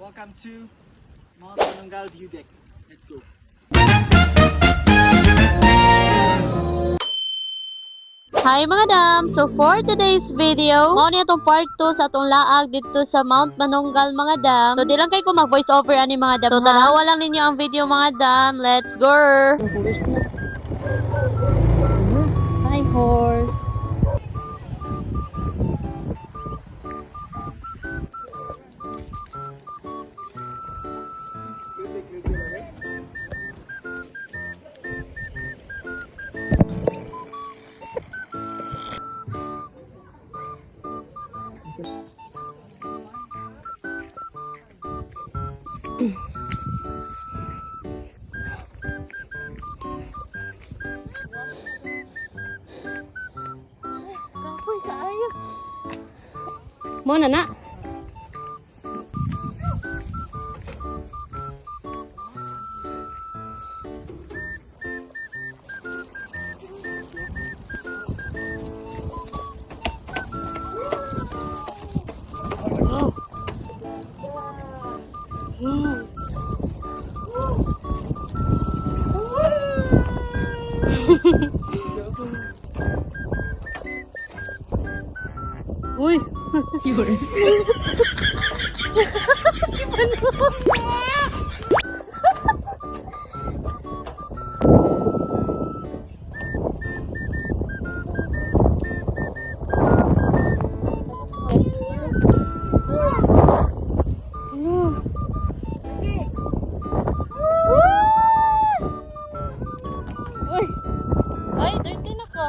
Welcome to Mount Manunggal View Deck. Let's go. Hi mga dam! So for today's video, mao niya itong part 2 sa atong laag dito sa Mount Manunggal mga dam. So di lang kayo ko mag-voice over ani mga dam. So tanawa lang ninyo ang video mga dam. Let's go! Hi horse! Kapoy kaayo. Mo na na. Oh. Uy! Yun. Uy! Ay, dirty na ka.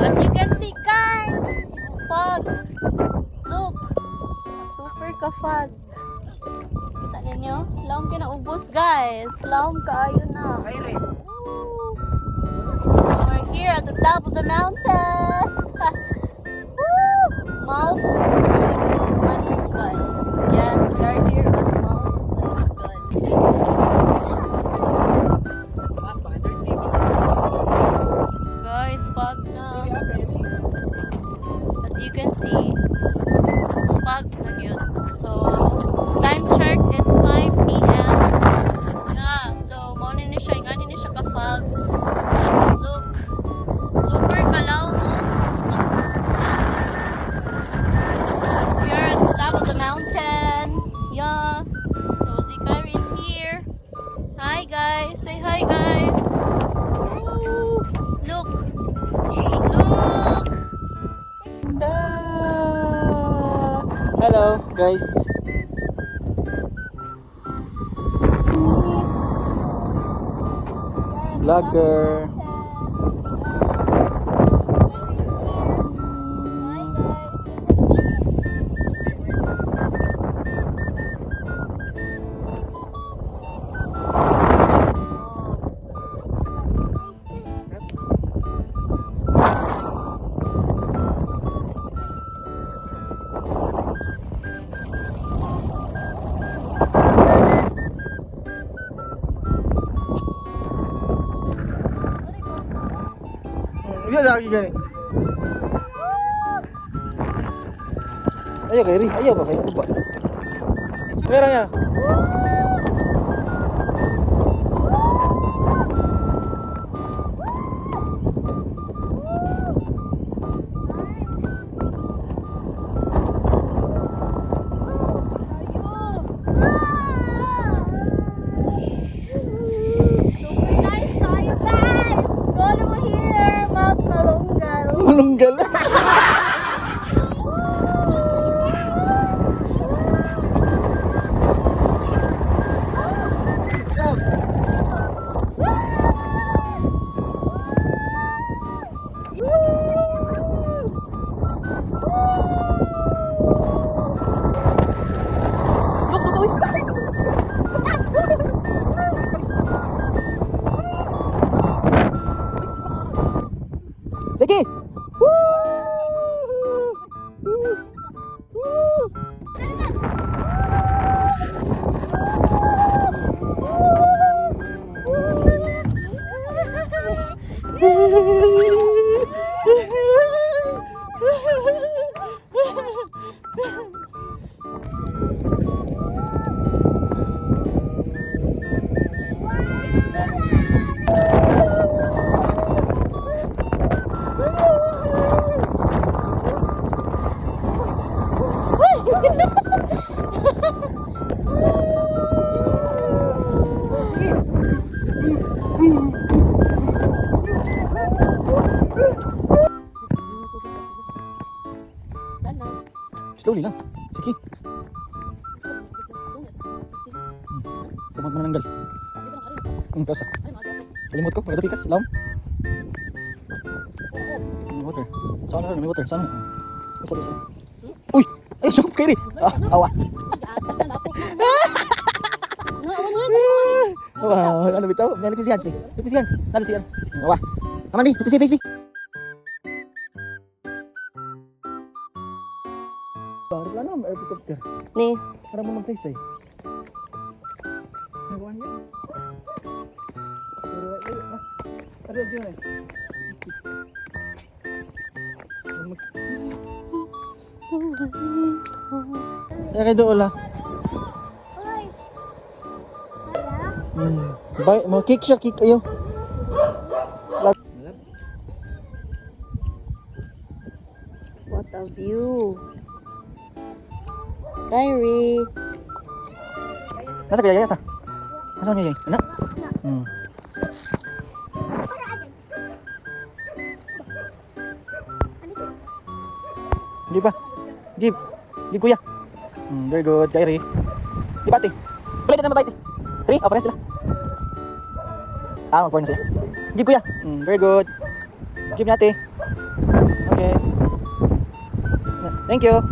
As you can see guys, it's fog. Look, super ka-fog. Kita ninyo? Laom kinaubos guys. Laom kaayo na. Woo! So we're here at the top of the mountain. Woo! Mount Manunggal. Yes, we are here at Mount Manunggal. Guys, fog na. As you can see, it's fog na yun. So, time check, it's 5 p.m. Yeah, so, mauna na siya, ingani na siya ka-fog. Look, super kalaw mo. We are at the top of the mountain. Yeah, so Zikari is here. Hi guys, say hi guys. Woo! Look, look. Hello, guys. Vlogger. Iya lagi gani. Ayo Kairi, ayo ba kayo ba? Merahnya. Manunggal. Look, so going. Sige! Slowly lang. Sige. Tumag mo na nanggal. Kausa. Kalimot ko, maganda pikas. Laom. May water. Saan na? May water. Saan na? Isa. Uy! Ay, siyok kayo rin. Awa. Awa, ano bitaw? May lipis yan. Lipis yan. Nalis yan. Awa. Aman, lipis yan, face. Baru plano, may helicopter. Ni. Para mo magsaysay. Nagawa niya. Pero, ada aja nih. Ya kayak doon lah. Baik, mau kick siya, kick ayo. What a view. Diary. Nasa kaya sa? Nasa niya yun? Ano? Give pa. Give. Give kuya. Very good, Kyrie. Di bati. Balik na mabait. 3, open na sila. Mag-pour na sila. Give kuya. Very good. Give natin. Okay. Thank you.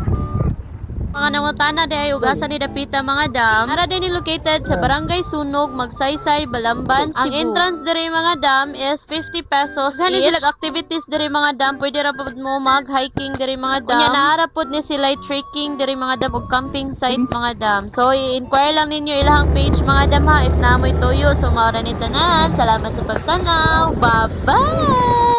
Mga nangutana di ay ugasan ni Dapita mga dam. Ara din ni located sa Barangay Sunog, Magsaysay, Balamban. Ang entrance diri mga dam is 50 pesos. Dali sila activities diri mga dam. Pwede ra pud mo mag-hiking diri mga dam. Unya naara pud ni sila trekking diri mga dam ug camping site mga dam. So i-inquire lang ninyo ilahang page mga dam ha if naamoy tuyo. So mao ra ni tanan. Salamat sa pagtanaw. Bye-bye.